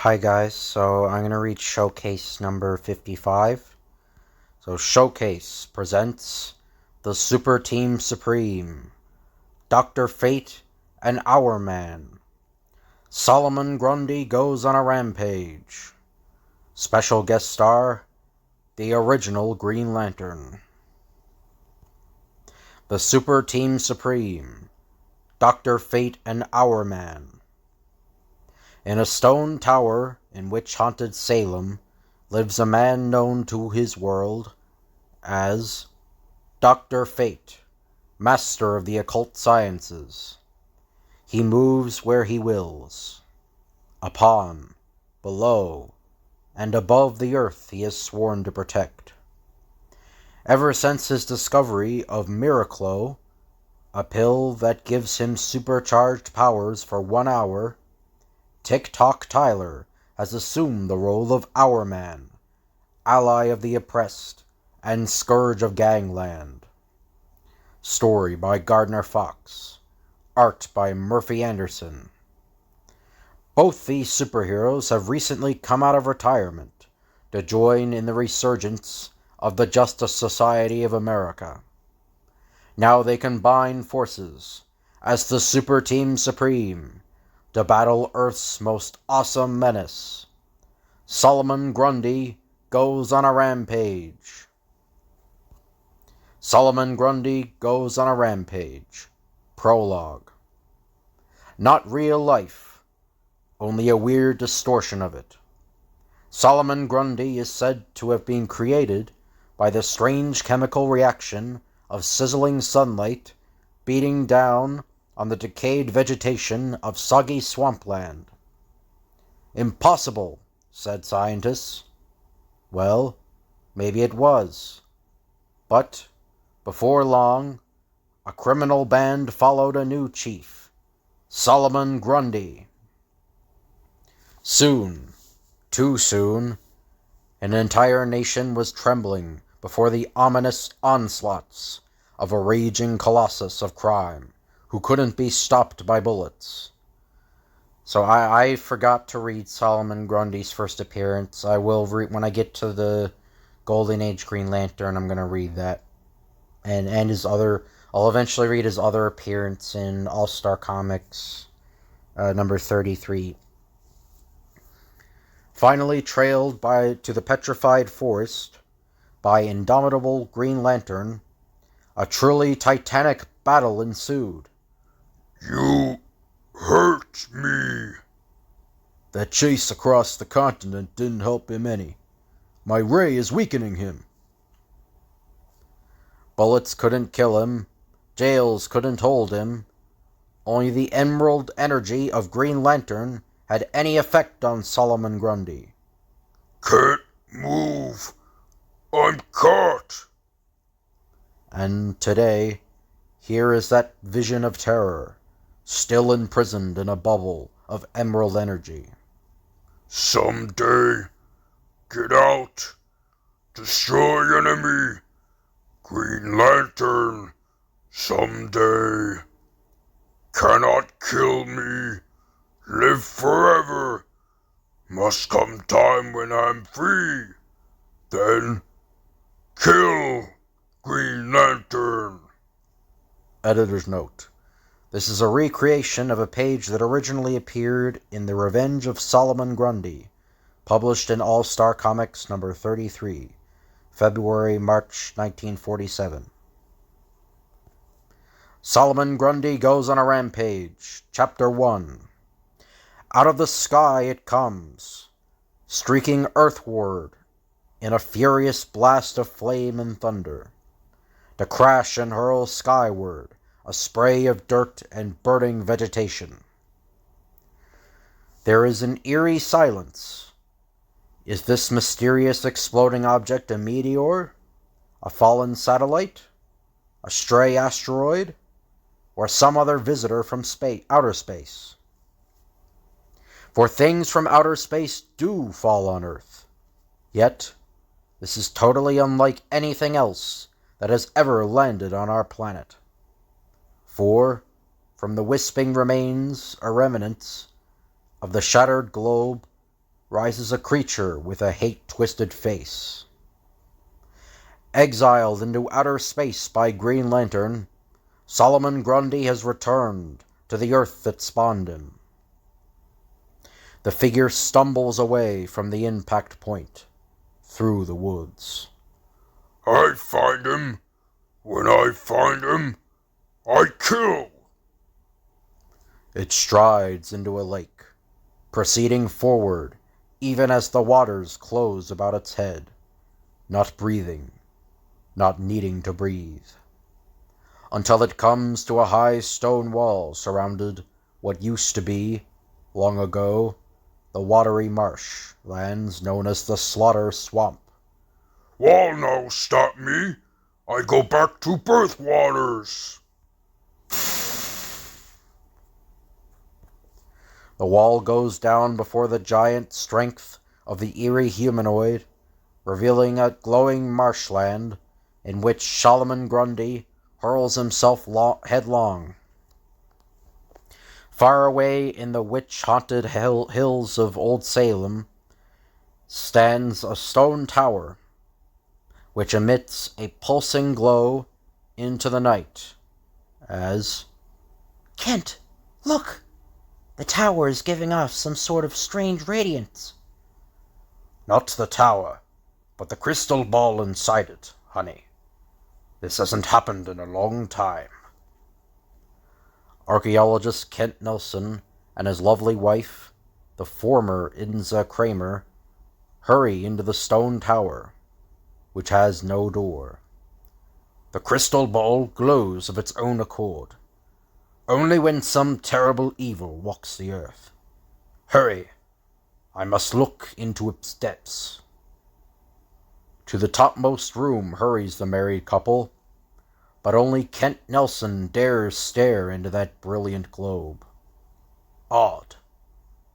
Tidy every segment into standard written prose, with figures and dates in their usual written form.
Hi guys, so I'm going to read showcase number 55. So Showcase presents the Super Team Supreme, Dr. Fate and Hourman. Solomon Grundy goes on a rampage. Special guest star, the original Green Lantern. The Super Team Supreme, Dr. Fate and Hourman. In a stone tower in witch-haunted Salem lives a man known to his world as Dr. Fate, master of the occult sciences. He moves where he wills. Upon, below, and above the earth he is sworn to protect. Ever since his discovery of Miraclo, a pill that gives him supercharged powers for 1 hour, Tick-Tock Tyler has assumed the role of Hourman, ally of the oppressed and scourge of gangland. Story by Gardner Fox. Art by Murphy Anderson. Both these superheroes have recently come out of retirement to join in the resurgence of the Justice Society of America. Now they combine forces as the Super Team Supreme to battle Earth's most awesome menace. Solomon Grundy goes on a rampage. Solomon Grundy goes on a rampage. Prologue. Not real life, only a weird distortion of it. Solomon Grundy is said to have been created by the strange chemical reaction of sizzling sunlight beating down on the decayed vegetation of soggy swampland. Impossible, said scientists. Well, maybe it was. But, before long, a criminal band followed a new chief, Solomon Grundy. Soon, too soon, an entire nation was trembling before the ominous onslaughts of a raging colossus of crime who couldn't be stopped by bullets. So I forgot to read Solomon Grundy's first appearance. I will read when I get to the Golden Age Green Lantern. I'm gonna read that, and his other. I'll eventually read his other appearance in All-Star Comics, number 33. Finally trailed to the petrified forest by indomitable Green Lantern, a truly titanic battle ensued. You hurt me. That chase across the continent didn't help him any. My ray is weakening him. Bullets couldn't kill him. Jails couldn't hold him. Only the emerald energy of Green Lantern had any effect on Solomon Grundy. Can't move. I'm caught. And today, here is that vision of terror, still imprisoned in a bubble of emerald energy. Someday, get out. Destroy enemy. Green Lantern. Someday. Cannot kill me. Live forever. Must come time when I'm free. Then, kill Green Lantern. Editor's note. This is a recreation of a page that originally appeared in The Revenge of Solomon Grundy, published in All-Star Comics number 33, February-March 1947. Solomon Grundy goes on a rampage. Chapter 1. Out of the sky it comes, streaking earthward in a furious blast of flame and thunder, to crash and hurl skyward a spray of dirt and burning vegetation. There is an eerie silence. Is this mysterious exploding object a meteor, a fallen satellite, a stray asteroid, or some other visitor from outer space? For things from outer space do fall on Earth. Yet, this is totally unlike anything else that has ever landed on our planet. For, from the wisping remains or remnants of the shattered globe rises a creature with a hate-twisted face. Exiled into outer space by Green Lantern, Solomon Grundy has returned to the earth that spawned him. The figure stumbles away from the impact point, through the woods. I find him. When I find him, I kill. It strides into a lake, proceeding forward even as the waters close about its head, not breathing, not needing to breathe, until it comes to a high stone wall surrounded what used to be, long ago, the watery marsh lands known as the Slaughter Swamp. Wall no stop me. I go back to birth waters. The wall goes down before the giant strength of the eerie humanoid, revealing a glowing marshland in which Solomon Grundy hurls himself headlong. Far away in the witch-haunted hills of Old Salem stands a stone tower, which emits a pulsing glow into the night as... Kent, look! The tower is giving off some sort of strange radiance. Not the tower, but the crystal ball inside it, honey. This hasn't happened in a long time. Archaeologist Kent Nelson and his lovely wife, the former Inza Kramer, hurry into the stone tower, which has no door. The crystal ball glows of its own accord, only when some terrible evil walks the earth. Hurry! I must look into its depths. To the topmost room hurries the married couple, but only Kent Nelson dares stare into that brilliant globe. Odd.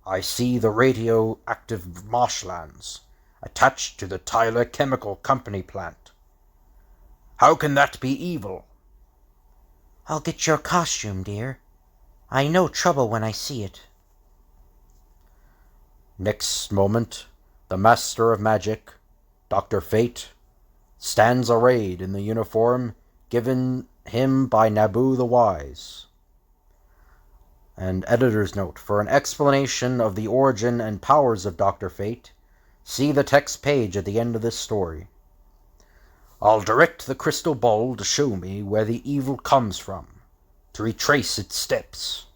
I see the radioactive marshlands attached to the Tyler Chemical Company plant. How can that be evil? I'll get your costume, dear. I know trouble when I see it. Next moment, the Master of Magic, Dr. Fate, stands arrayed in the uniform given him by Nabu the Wise. And editor's note, for an explanation of the origin and powers of Dr. Fate, see the text page at the end of this story. I'll direct the crystal ball to show me where the evil comes from, to retrace its steps.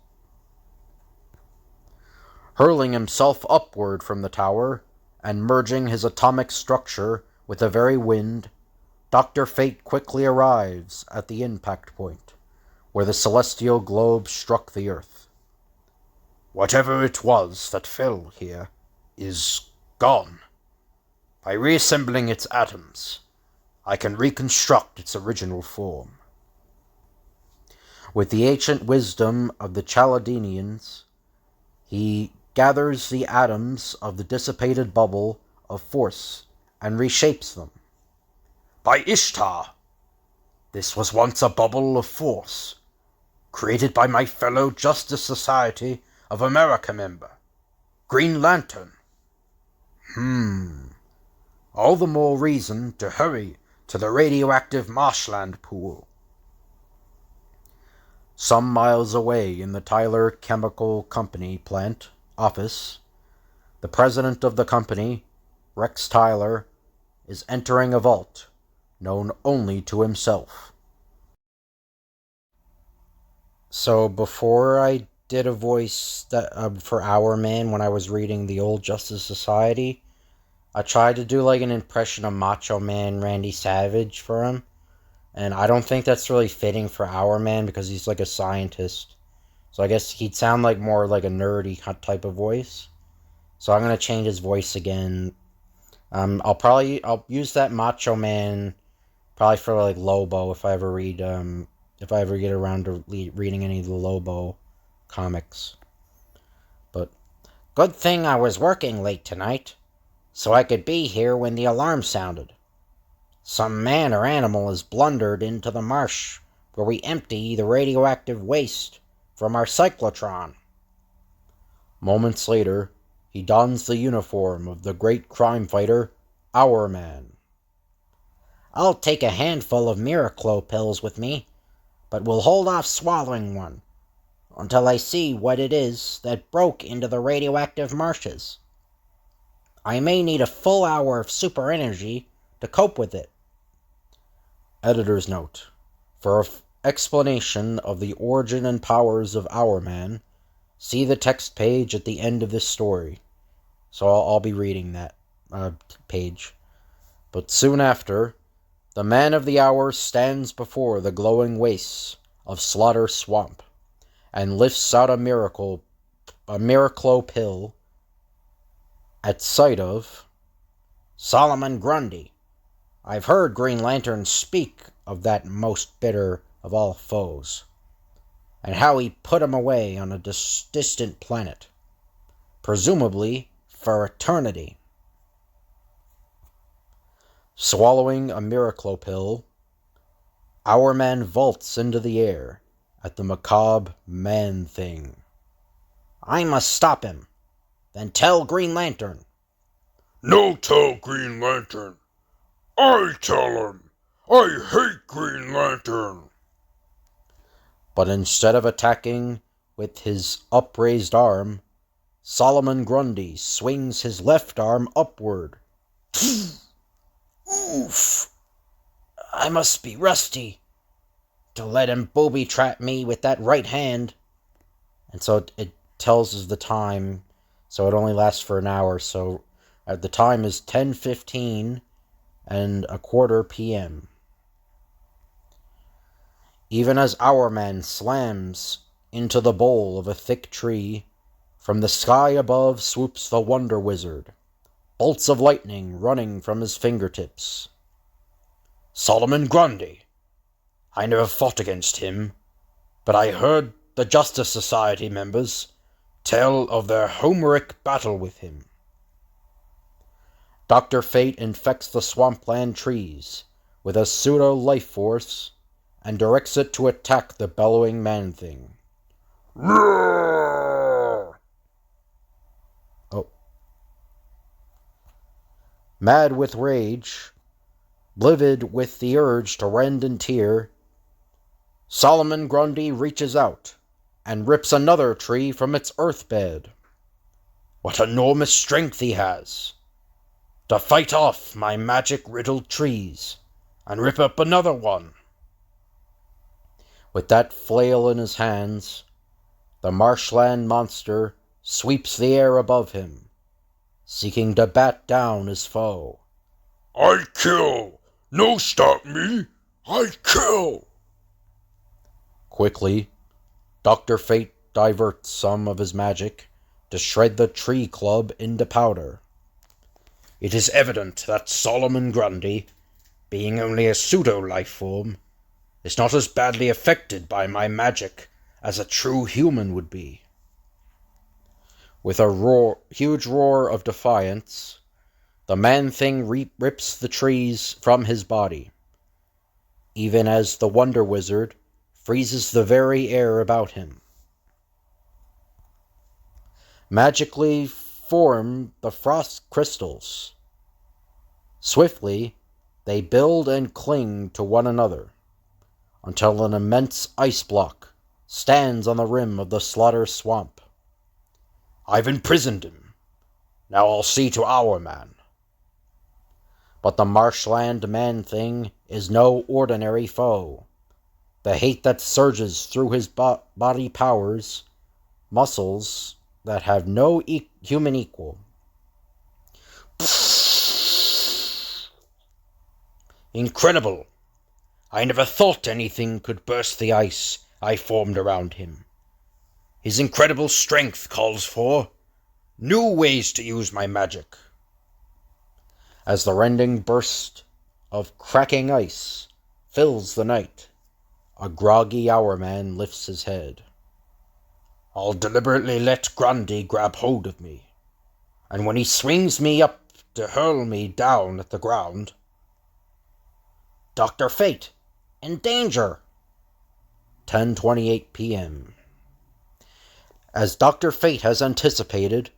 Hurling himself upward from the tower, and merging his atomic structure with the very wind, Dr. Fate quickly arrives at the impact point, where the celestial globe struck the earth. Whatever it was that fell here is gone. By reassembling its atoms, I can reconstruct its original form. With the ancient wisdom of the Chaldeanians, he gathers the atoms of the dissipated bubble of force and reshapes them. By Ishtar! This was once a bubble of force, created by my fellow Justice Society of America member, Green Lantern. All the more reason to hurry to the radioactive marshland pool. Some miles away in the Tyler Chemical Company plant office, the president of the company, Rex Tyler, is entering a vault known only to himself. So before I did a voice for Hourman when I was reading the old Justice Society, I tried to do like an impression of Macho Man Randy Savage for him, and I don't think that's really fitting for Hourman because he's like a scientist. So I guess he'd sound like more like a nerdy type of voice. So I'm gonna change his voice again. I'll use that Macho Man probably for like Lobo if I ever get around to reading any of the Lobo comics. But good thing I was working late tonight, so I could be here when the alarm sounded. Some man or animal has blundered into the marsh where we empty the radioactive waste from our cyclotron. Moments later, he dons the uniform of the great crime fighter, Hourman. I'll take a handful of Miraclo pills with me, but will hold off swallowing one until I see what it is that broke into the radioactive marshes. I may need a full hour of super energy to cope with it. Editor's note. For an explanation of the origin and powers of Hourman, see the text page at the end of this story. So I'll be reading that page. But soon after, the man of the hour stands before the glowing wastes of Slaughter Swamp and lifts out a Miraclo pill at sight of Solomon Grundy. I've heard Green Lantern speak of that most bitter of all foes, and how he put him away on a distant planet, presumably for eternity. Swallowing a Miraclo pill, Hourman vaults into the air at the macabre man-thing. I must stop him. Then tell Green Lantern. No tell Green Lantern. I tell him. I hate Green Lantern. But instead of attacking with his upraised arm, Solomon Grundy swings his left arm upward. Oof! I must be rusty to let him booby-trap me with that right hand. And so it tells us the time, so it only lasts for an hour. So the time is 10:15 and a quarter p.m. Even as Hourman slams into the bole of a thick tree, from the sky above swoops the Wonder Wizard, bolts of lightning running from his fingertips. Solomon Grundy. I never fought against him, but I heard the Justice Society members tell of their Homeric battle with him. Dr. Fate infects the swampland trees with a pseudo-life force and directs it to attack the bellowing man-thing. Roar! Mad with rage, livid with the urge to rend and tear, Solomon Grundy reaches out and rips another tree from its earth bed. What enormous strength he has! To fight off my magic-riddled trees and rip up another one. With that flail in his hands, the marshland monster sweeps the air above him, seeking to bat down his foe. I kill! No stop me! I kill! Quickly, Dr. Fate diverts some of his magic to shred the tree club into powder. It is evident that Solomon Grundy, being only a pseudo-life form, is not as badly affected by my magic as a true human would be. With a huge roar of defiance, the man-thing rips the trees from his body, even as the Wonder Wizard freezes the very air about him. Magically form the frost crystals. Swiftly, they build and cling to one another, until an immense ice block stands on the rim of the Slaughter Swamp. I've imprisoned him. Now I'll see to Hourman. But the marshland man-thing is no ordinary foe. The hate that surges through his body powers muscles that have no human equal. Incredible! I never thought anything could burst the ice I formed around him. His incredible strength calls for new ways to use my magic. As the rending burst of cracking ice fills the night, a groggy Hourman lifts his head. I'll deliberately let Grundy grab hold of me, and when he swings me up to hurl me down at the ground... Dr. Fate, in danger! 10:28 p.m. As Dr. Fate has anticipated,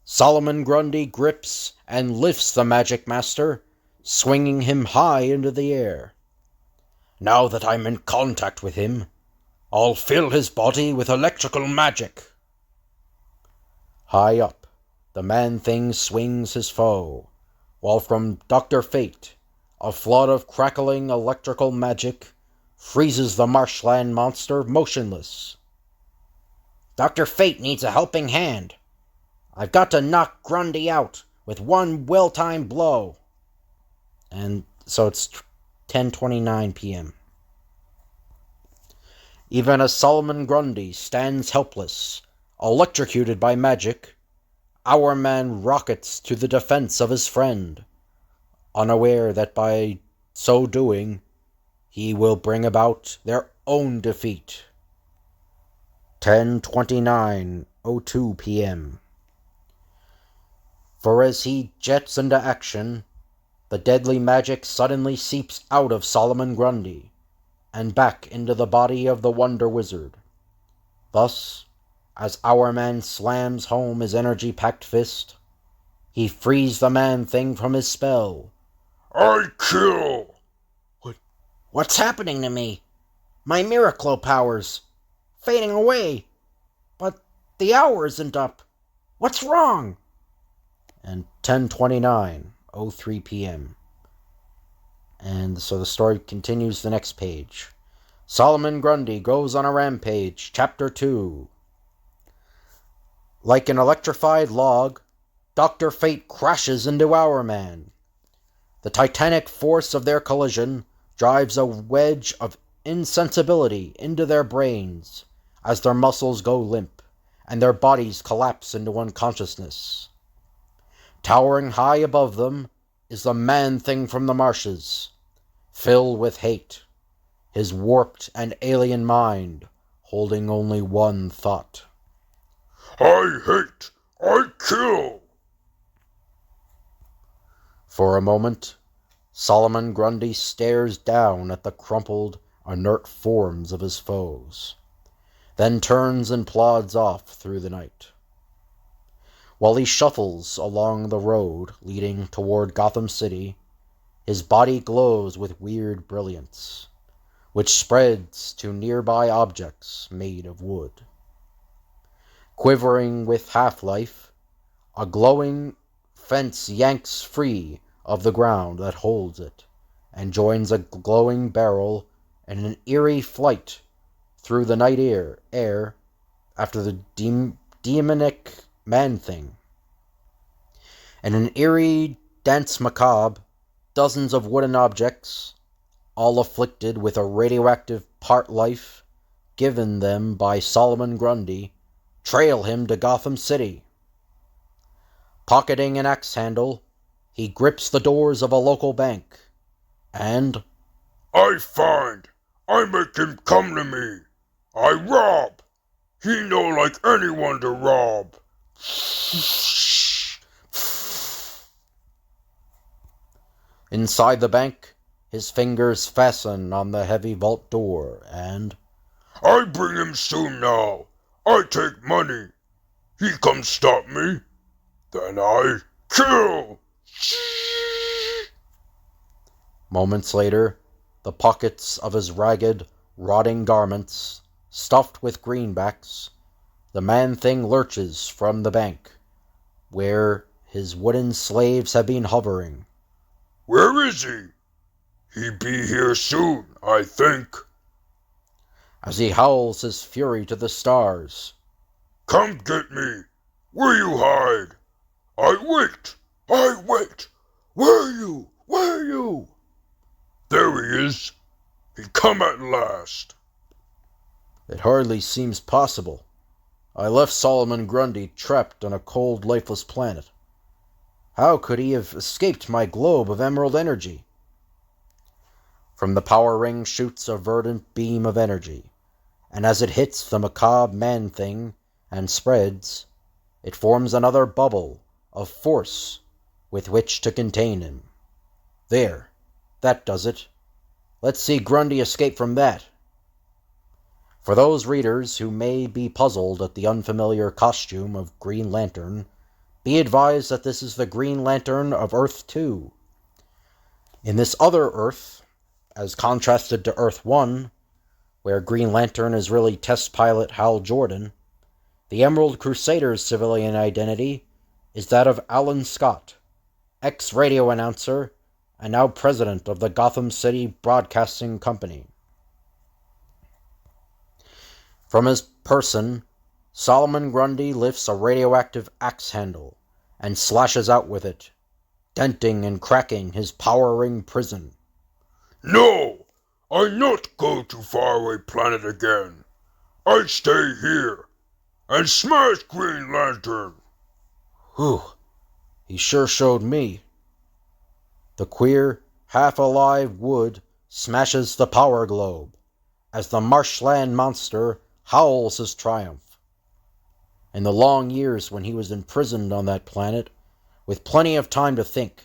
Solomon Grundy grips and lifts the Magic Master, swinging him high into the air. Now that I'm in contact with him, I'll fill his body with electrical magic. High up, the Man-Thing swings his foe, while from Dr. Fate, a flood of crackling electrical magic freezes the marshland monster motionless. Dr. Fate needs a helping hand. I've got to knock Grundy out with one well-timed blow. And so it's 10:29 p.m. Even as Solomon Grundy stands helpless, electrocuted by magic, Hourman rockets to the defense of his friend, unaware that by so doing, he will bring about their own defeat. 10:29:02 p.m. For as he jets into action, the deadly magic suddenly seeps out of Solomon Grundy and back into the body of the Wonder Wizard. Thus, as Hourman slams home his energy-packed fist, he frees the Man-Thing from his spell. I kill! What's happening to me? My Miraclo powers fading away. But the hour isn't up. What's wrong? And 10:29:03 p.m. And so the story continues the next page. Solomon Grundy goes on a rampage, Chapter 2. Like an electrified log, Dr. Fate crashes into Hourman. The titanic force of their collision drives a wedge of insensibility into their brains as their muscles go limp and their bodies collapse into unconsciousness. Towering high above them is the Man-Thing from the marshes, filled with hate, his warped and alien mind holding only one thought. I hate! I kill! For a moment, Solomon Grundy stares down at the crumpled, inert forms of his foes, then turns and plods off through the night. While he shuffles along the road leading toward Gotham City, his body glows with weird brilliance, which spreads to nearby objects made of wood. Quivering with half-life, a glowing fence yanks free of the ground that holds it, and joins a glowing barrel in an eerie flight through the night air after the demonic Man-Thing. In an eerie dance macabre, dozens of wooden objects, all afflicted with a radioactive part life given them by Solomon Grundy, trail him to Gotham City. Pocketing an axe handle, he grips the doors of a local bank, and... I find! I make him come to me! I rob! He know like anyone to rob! Inside the bank, his fingers fasten on the heavy vault door, and... I bring him soon now! I take money! He come stop me! Then I kill! Moments later, the pockets of his ragged, rotting garments, stuffed with greenbacks, the Man-Thing lurches from the bank, where his wooden slaves have been hovering. Where is he? He be here soon, I think. As he howls his fury to the stars. Come get me! Where you hide? I wait! I wait! Where you? Where you? There he is! He come at last! It hardly seems possible. I left Solomon Grundy trapped on a cold, lifeless planet. How could he have escaped my globe of emerald energy? From the power ring shoots a verdant beam of energy, and as it hits the macabre Man-Thing and spreads, it forms another bubble of force with which to contain him. There, that does it. Let's see Grundy escape from that. For those readers who may be puzzled at the unfamiliar costume of Green Lantern, Be advised that this is the Green Lantern of Earth 2. In this other Earth, as contrasted to Earth 1, where Green Lantern is really test pilot Hal Jordan, the Emerald Crusader's civilian identity is that of Alan Scott, ex-radio announcer and now president of the Gotham City Broadcasting Company. From his person, Solomon Grundy lifts a radioactive axe handle and slashes out with it, denting and cracking his power-ring prison. No, I not go to faraway planet again. I stay here and smash Green Lantern. Whew, he sure showed me. The queer, half-alive Wood smashes the power globe as the marshland monster howls his triumph. In the long years when he was imprisoned on that planet, with plenty of time to think,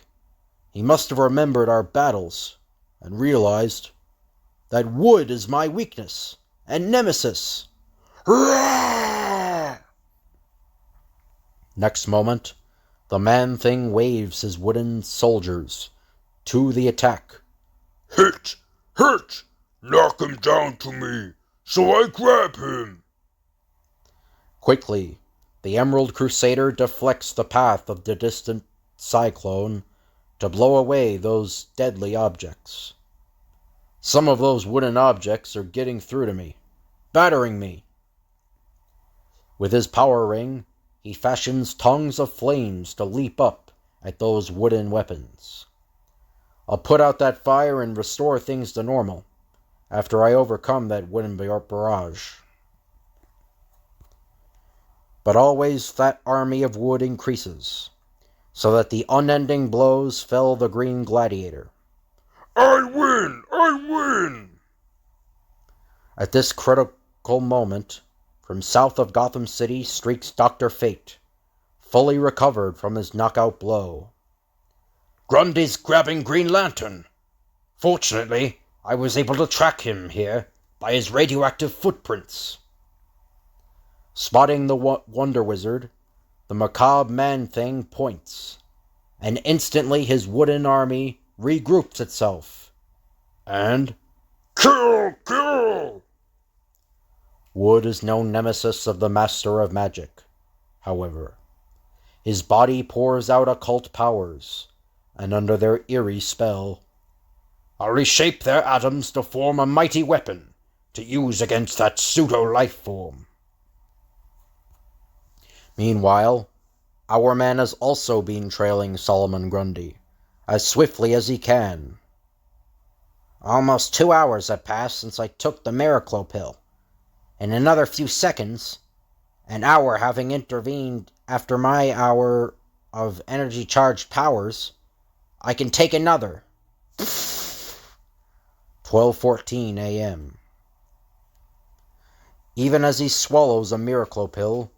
he must have remembered our battles and realized that Wood is my weakness and nemesis. Next moment, the Man-Thing waves his wooden soldiers to the attack. Hit! Hit! Knock him down to me, so I grab him. Quickly, the Emerald Crusader deflects the path of the distant cyclone to blow away those deadly objects. Some of those wooden objects are getting through to me, battering me. With his power ring, he fashions tongues of flames to leap up at those wooden weapons. I'll put out that fire and restore things to normal after I overcome that wooden barrage. But always that army of wood increases, so that the unending blows fell the Green Gladiator. I win! I win! At this critical moment, from south of Gotham City streaks Dr. Fate, fully recovered from his knockout blow. Grundy's grabbing Green Lantern. Fortunately, I was able to track him here by his radioactive footprints. Spotting the Wonder Wizard, the macabre Man-Thing points, and instantly his wooden army regroups itself, and Kill! Kill! Wood is no nemesis of the Master of Magic, however. His body pours out occult powers, and under their eerie spell, I'll reshape their atoms to form a mighty weapon to use against that pseudo-life form. Meanwhile, Hourman has also been trailing Solomon Grundy, as swiftly as he can. Almost 2 hours have passed since I took the Miraclo pill. In another few seconds, an hour having intervened after my hour of energy-charged powers, I can take another. 12:14 a.m. Even as he swallows a Miraclo pill,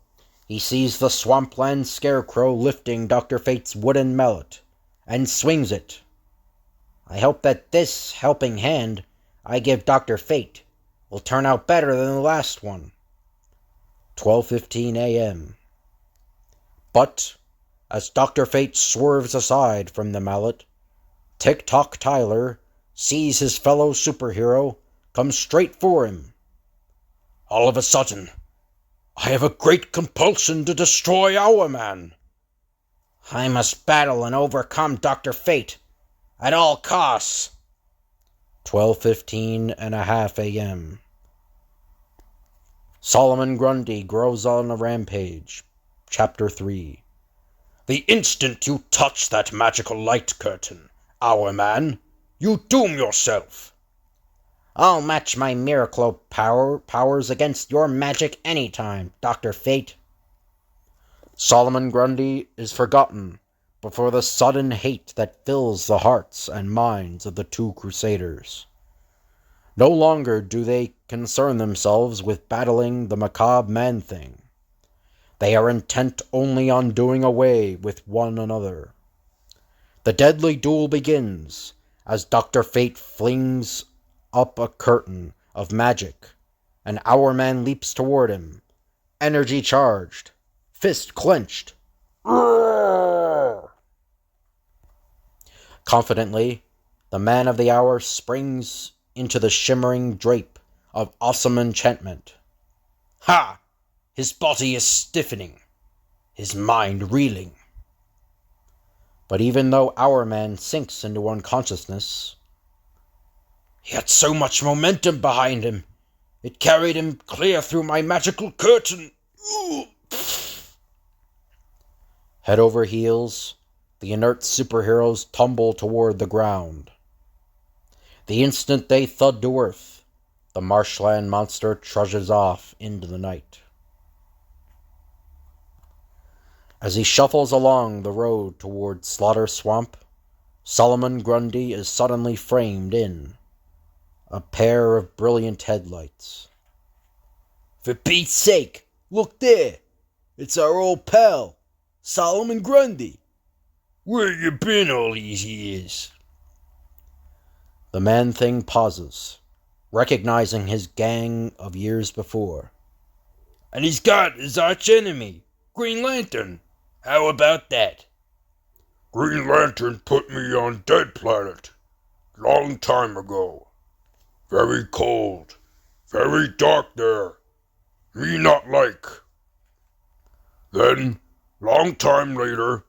he sees the swampland scarecrow lifting Dr. Fate's wooden mallet, and swings it. I hope that this helping hand I give Dr. Fate will turn out better than the last one. 12:15 a.m. But, as Dr. Fate swerves aside from the mallet, Tick-Tock Tyler sees his fellow superhero come straight for him. All of a sudden, I have a great compulsion to destroy Hourman. I must battle and overcome Dr. Fate at all costs. 12:15 and a half a.m. Solomon Grundy grows on a rampage. Chapter 3. The instant you touch that magical light curtain, Hourman, you doom yourself. I'll match my Miraclo powers against your magic anytime, Dr. Fate. Solomon Grundy is forgotten before the sudden hate that fills the hearts and minds of the two Crusaders. No longer do they concern themselves with battling the macabre Man-Thing. They are intent only on doing away with one another. The deadly duel begins as Dr. Fate flings up a curtain of magic, and Hourman leaps toward him, energy charged, fist clenched, Confidently, the man of the hour springs into the shimmering drape of awesome enchantment. Ha! His body is stiffening, his mind reeling. But even though Hourman sinks into unconsciousness, he had so much momentum behind him. It carried him clear through my magical curtain. Head over heels, the inert superheroes tumble toward the ground. The instant they thud to earth, the marshland monster trudges off into the night. As he shuffles along the road toward Slaughter Swamp, Solomon Grundy is suddenly framed in a pair of brilliant headlights. For Pete's sake, look there! It's our old pal, Solomon Grundy. Where you been all these years? The man-thing pauses, recognizing his gang of years before. And he's got his arch-enemy, Green Lantern. How about that? Green Lantern put me on Dead Planet. Long time ago. Very cold. Very dark there. Me not like. Then, long time later,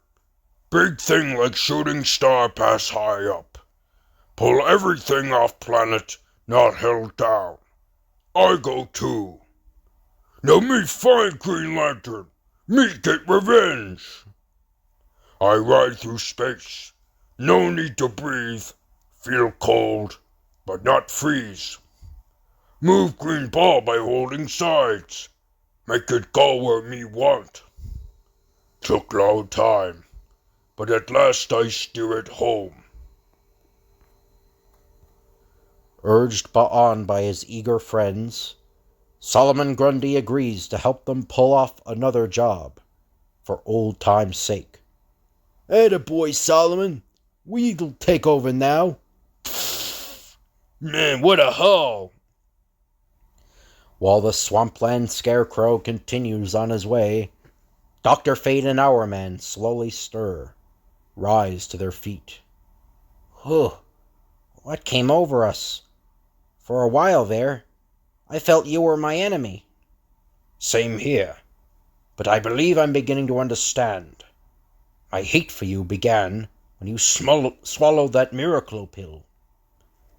big thing like shooting star pass high up. Pull everything off planet not held down. I go too. Now me find Green Lantern. Me get revenge. I ride through space. No need to breathe. Feel cold, but not freeze. Move green ball by holding sides. Make it go where me want. Took long time, but at last I steer it home. Urged on by his eager friends, Solomon Grundy agrees to help them pull off another job, for old time's sake. Attaboy, Solomon. We'll take over now. Man, what a haul! While the swampland scarecrow continues on his way, Dr. Fate and Hourman slowly stir, rise to their feet. What came over us? For a while there, I felt you were my enemy. Same here. But I believe I'm beginning to understand. My hate for you began when you swallowed that miracle pill.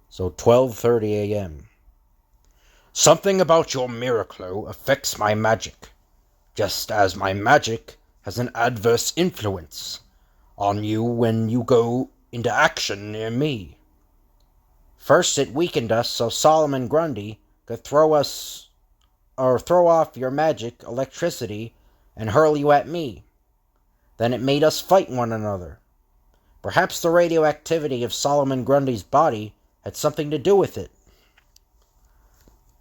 So 12:30 a.m. Something about your miracle affects my magic, just as my magic has an adverse influence on you when you go into action near me. First it weakened us so Solomon Grundy could throw off your magic electricity and hurl you at me. Then it made us fight one another. Perhaps the radioactivity of Solomon Grundy's body had something to do with it.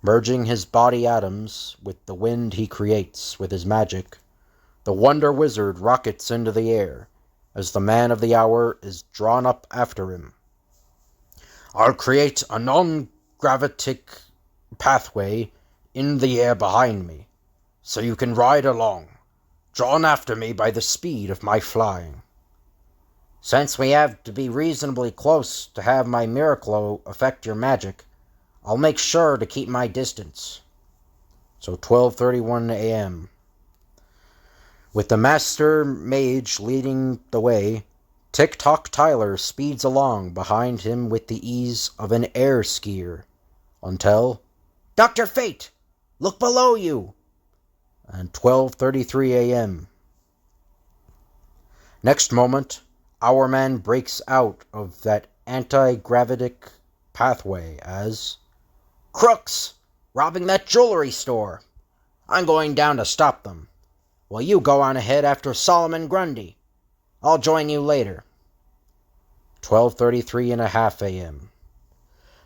Merging his body atoms with the wind he creates with his magic, the Wonder Wizard rockets into the air as the man of the hour is drawn up after him. I'll create a non-gravitic pathway in the air behind me, so you can ride along, drawn after me by the speed of my flying. Since we have to be reasonably close to have my miracle affect your magic, I'll make sure to keep my distance. So 12:31 a.m. With the master mage leading the way, Tick-Tock Tyler speeds along behind him with the ease of an air skier, until Dr. Fate, look below you! And 12:33 a.m. Next moment, Hourman breaks out of that anti-gravitic pathway as Crooks! Robbing that jewelry store! I'm going down to stop them. Well, you go on ahead after Solomon Grundy. I'll join you later. 12:33.5 a.m.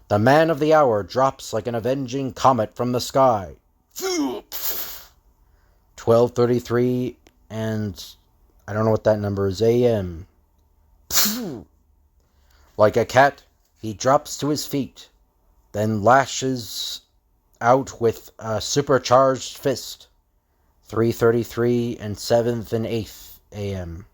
The man of the hour drops like an avenging comet from the sky. 12:33 and I don't know what that number is, a.m. Like a cat, he drops to his feet, then lashes out with a supercharged fist. 3:33 and 7th and 8th a.m.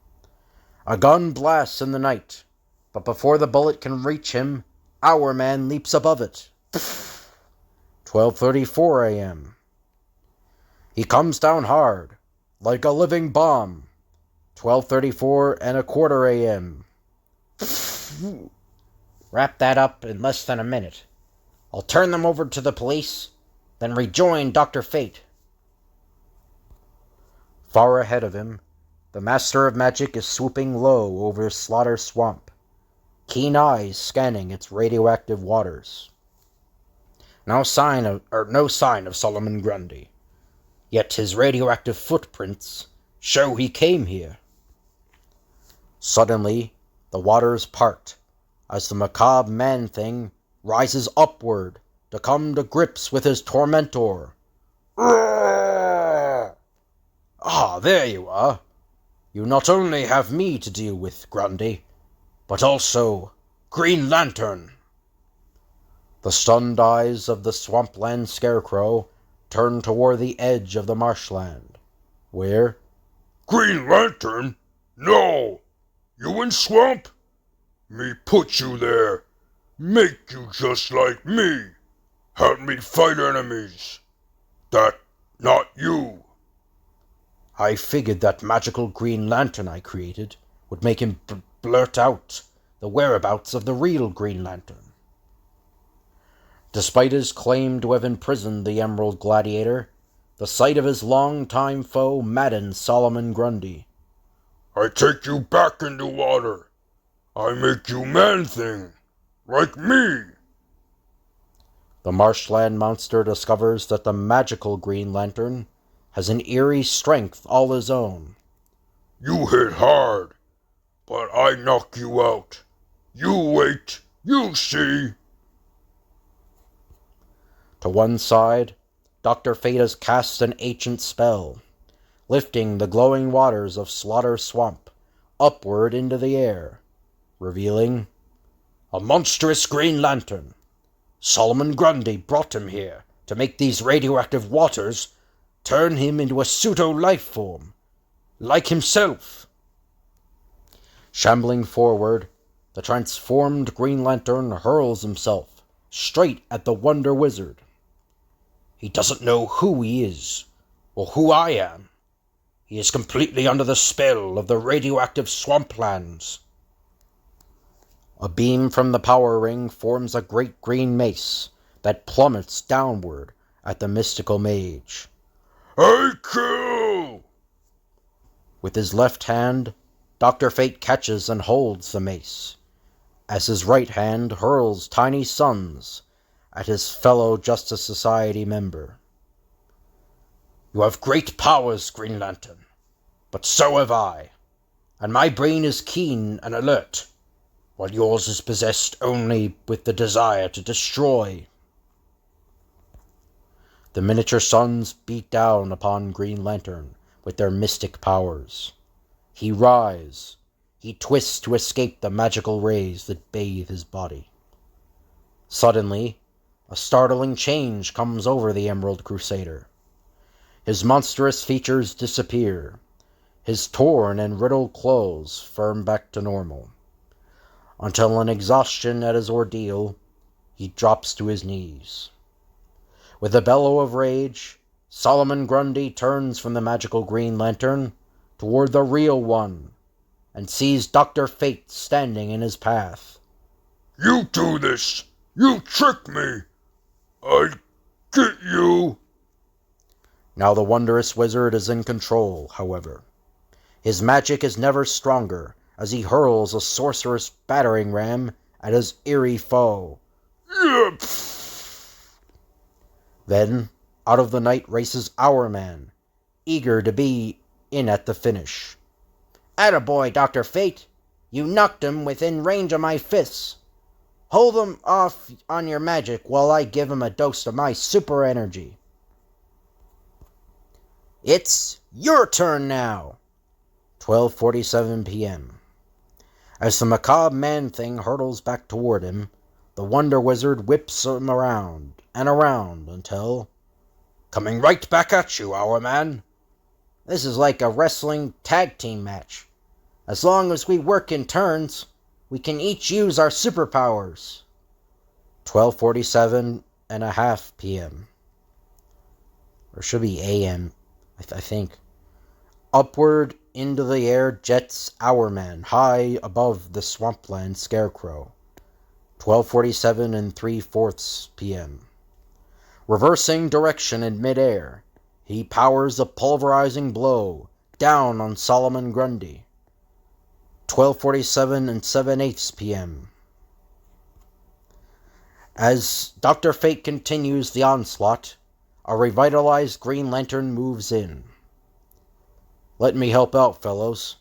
A gun blasts in the night, but before the bullet can reach him, Hourman leaps above it. 12:34 a.m. He comes down hard, like a living bomb. 12:34 and a quarter a.m. Wrap that up in less than a minute. I'll turn them over to the police, then rejoin Dr. Fate. Far ahead of him, the Master of Magic is swooping low over Slaughter Swamp, keen eyes scanning its radioactive waters. No sign of Solomon Grundy. Yet his radioactive footprints show he came here. Suddenly, the waters part as the macabre man-thing rises upward to come to grips with his tormentor. Ah, there you are. You not only have me to deal with, Grundy, but also Green Lantern. The stunned eyes of the swampland scarecrow turn toward the edge of the marshland, where... Green Lantern? No! You in swamp? Me put you there. Make you just like me. Help me fight enemies. That not you. I figured that magical Green Lantern I created would make him blurt out the whereabouts of the real Green Lantern. Despite his claim to have imprisoned the Emerald Gladiator, the sight of his longtime foe maddens Solomon Grundy. I take you back in the water. I make you man-thing. Like me. The marshland monster discovers that the magical Green Lantern has an eerie strength all his own. You hit hard, but I knock you out. You wait, you see. To one side, Dr. Fate has cast an ancient spell, lifting the glowing waters of Slaughter Swamp upward into the air, revealing a monstrous Green Lantern. Solomon Grundy brought him here to make these radioactive waters turn him into a pseudo-life form, like himself. Shambling forward, the transformed Green Lantern hurls himself straight at the Wonder Wizard. He doesn't know who he is, or who I am. He is completely under the spell of the radioactive swamplands. A beam from the power ring forms a great green mace that plummets downward at the mystical mage. I kill! With his left hand, Dr. Fate catches and holds the mace, as his right hand hurls tiny suns at his fellow Justice Society member. You have great powers, Green Lantern, but so have I, and my brain is keen and alert, while yours is possessed only with the desire to destroy. The miniature suns beat down upon Green Lantern with their mystic powers. He writhes. He twists to escape the magical rays that bathe his body. Suddenly, a startling change comes over the Emerald Crusader. His monstrous features disappear. His torn and riddled clothes firm back to normal. Until in exhaustion at his ordeal, he drops to his knees. With a bellow of rage, Solomon Grundy turns from the magical Green Lantern toward the real one, and sees Dr. Fate standing in his path. You do this! You trick me! I get you! Now the wondrous wizard is in control, however. His magic is never stronger as he hurls a sorcerous battering ram at his eerie foe. Yep. Then, out of the night races Hourman, eager to be in at the finish. Attaboy, Dr. Fate! You knocked him within range of my fists. Hold him off on your magic while I give him a dose of my super energy. It's your turn now. 12:47 p.m. As the macabre man-thing hurtles back toward him, the Wonder Wizard whips him around and around until... Coming right back at you, Hourman. This is like a wrestling tag team match. As long as we work in turns, we can each use our superpowers. 12:47 and a half p.m. Or should be a.m., I think. Upward into the air jets Hourman, high above the swampland scarecrow. 12:47 and 3/4 p.m. Reversing direction in midair, he powers a pulverizing blow down on Solomon Grundy. 12:47 and 7/8 p.m. As Dr. Fate continues the onslaught, a revitalized Green Lantern moves in. Let me help out, fellows.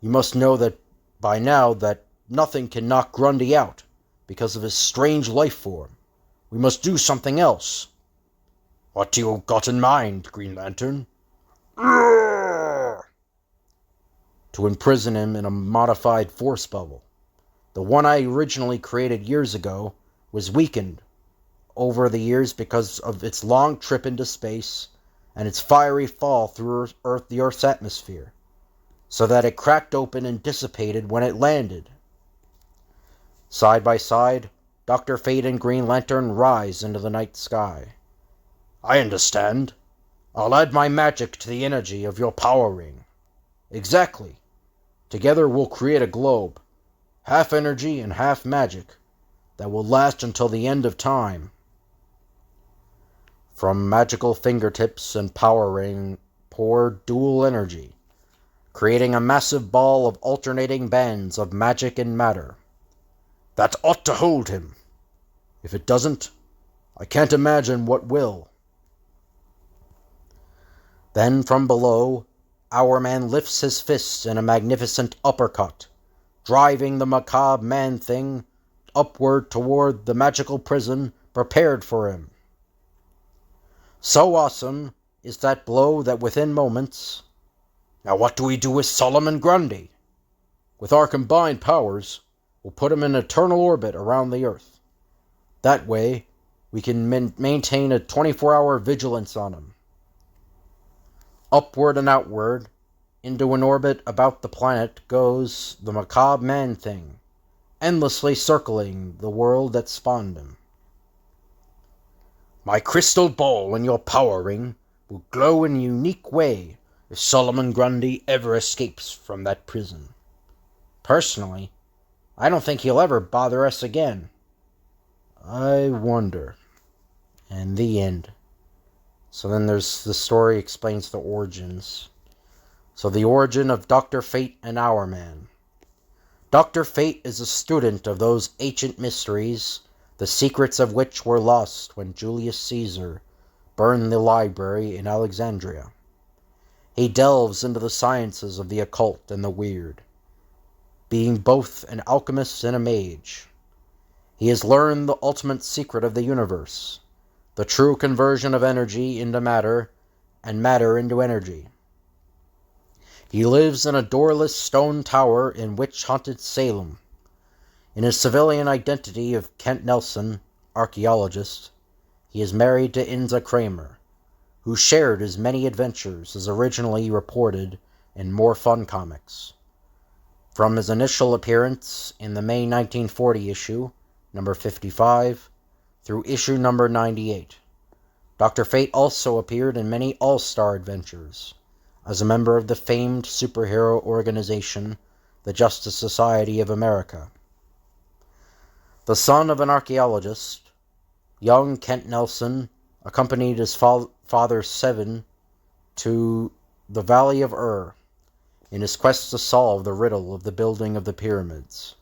You must know that by now that nothing can knock Grundy out because of his strange life form. We must do something else. What do you got in mind, Green Lantern? To imprison him in a modified force bubble. The one I originally created years ago was weakened over the years because of its long trip into space and its fiery fall through the Earth's atmosphere, so that it cracked open and dissipated when it landed. Side by side, Dr. Fate and Green Lantern rise into the night sky. I understand. I'll add my magic to the energy of your power ring. Exactly. Together we'll create a globe, half energy and half magic, that will last until the end of time. From magical fingertips and power ring pour dual energy, creating a massive ball of alternating bands of magic and matter. That ought to hold him. If it doesn't, I can't imagine what will. Then from below, Hourman lifts his fist in a magnificent uppercut, driving the macabre man-thing upward toward the magical prison prepared for him. So awesome is that blow that within moments... Now what do we do with Solomon Grundy? With our combined powers, we'll put him in eternal orbit around the Earth. That way, we can maintain a 24-hour vigilance on him. Upward and outward, into an orbit about the planet goes the macabre man-thing, endlessly circling the world that spawned him. My crystal ball and your power ring will glow in a unique way if Solomon Grundy ever escapes from that prison. Personally, I don't think he'll ever bother us again. I wonder. And the end. So then there's the story explains the origins. So the origin of Dr. Fate and Hourman. Dr. Fate is a student of those ancient mysteries, the secrets of which were lost when Julius Caesar burned the library in Alexandria. He delves into the sciences of the occult and the weird, being both an alchemist and a mage. He has learned the ultimate secret of the universe, the true conversion of energy into matter and matter into energy. He lives in a doorless stone tower in witch-haunted Salem. In his civilian identity of Kent Nelson, archaeologist, he is married to Inza Kramer, who shared his many adventures as originally reported in More Fun Comics. From his initial appearance in the May 1940 issue, number 55, through issue number 98. Dr. Fate also appeared in many all-star adventures, as a member of the famed superhero organization, the Justice Society of America. The son of an archaeologist, young Kent Nelson accompanied his father Seven to the Valley of Ur in his quest to solve the riddle of the building of the pyramids.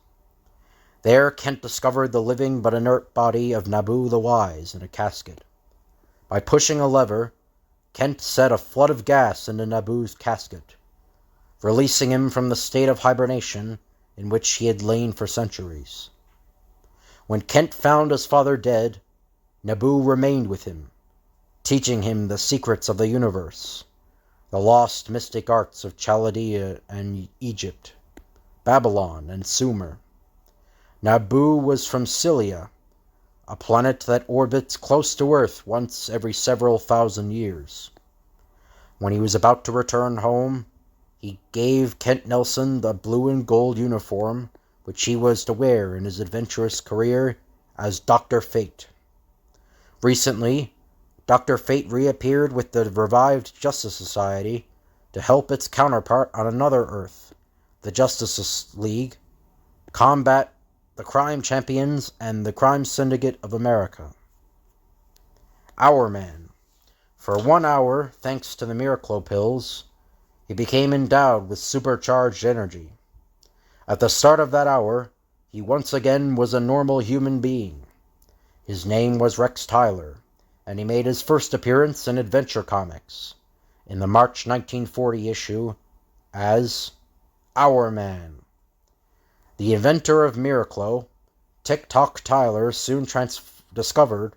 There, Kent discovered the living but inert body of Nabu the Wise in a casket. By pushing a lever, Kent set a flood of gas into Nabu's casket, releasing him from the state of hibernation in which he had lain for centuries. When Kent found his father dead, Nabu remained with him, teaching him the secrets of the universe, the lost mystic arts of Chaldea and Egypt, Babylon and Sumer. Nabu was from Cilia, a planet that orbits close to Earth once every several thousand years. When he was about to return home, he gave Kent Nelson the blue and gold uniform which he was to wear in his adventurous career as Dr. Fate. Recently, Dr. Fate reappeared with the revived Justice Society to help its counterpart on another Earth, the Justice League, combat the crime champions and the crime syndicate of America. Hourman. For 1 hour, thanks to the Miracle pills, he became endowed with supercharged energy. At the start of that hour, he once again was a normal human being. His name was Rex Tyler, and he made his first appearance in Adventure Comics, in the March 1940 issue, as Hourman. The inventor of Miraclo, Tick-Tock Tyler, soon discovered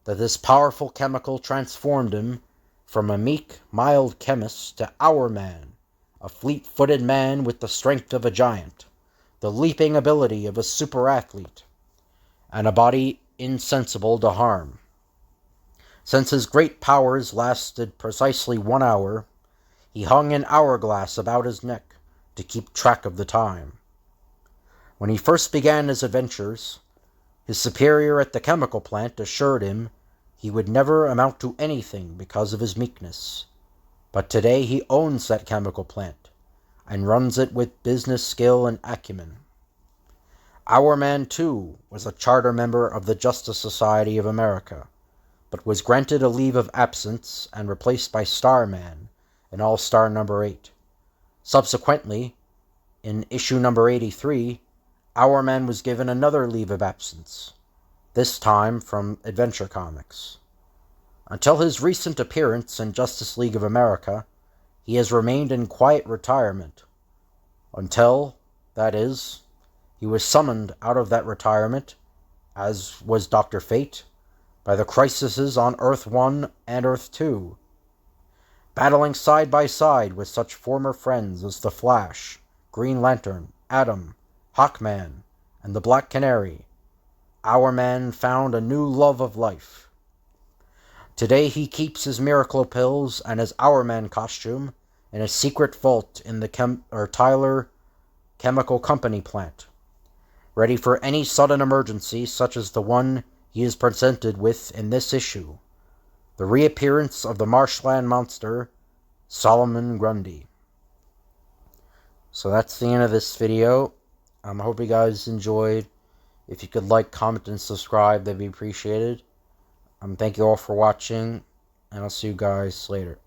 that this powerful chemical transformed him from a meek, mild chemist to Hourman, a fleet-footed man with the strength of a giant, the leaping ability of a super-athlete, and a body insensible to harm. Since his great powers lasted precisely 1 hour, he hung an hourglass about his neck to keep track of the time. When he first began his adventures, his superior at the chemical plant assured him he would never amount to anything because of his meekness. But today he owns that chemical plant, and runs it with business skill and acumen. Hourman, too, was a charter member of the Justice Society of America, but was granted a leave of absence and replaced by Starman in All-Star number 8. Subsequently, in issue number 83, Hourman was given another leave of absence, this time from Adventure Comics. Until his recent appearance in Justice League of America, he has remained in quiet retirement. Until, that is, he was summoned out of that retirement, as was Dr. Fate, by the crises on Earth 1 and Earth 2, battling side by side with such former friends as the Flash, Green Lantern, Atom, Hawkman, and the Black Canary. Hourman found a new love of life. Today he keeps his Miracle pills and his Hourman costume in a secret vault in the Tyler Chemical Company plant, ready for any sudden emergency such as the one he is presented with in this issue, the reappearance of the marshland monster, Solomon Grundy. So that's the end of this video. I hope you guys enjoyed. If you could like, comment, and subscribe, that'd be appreciated. Thank you all for watching, and I'll see you guys later.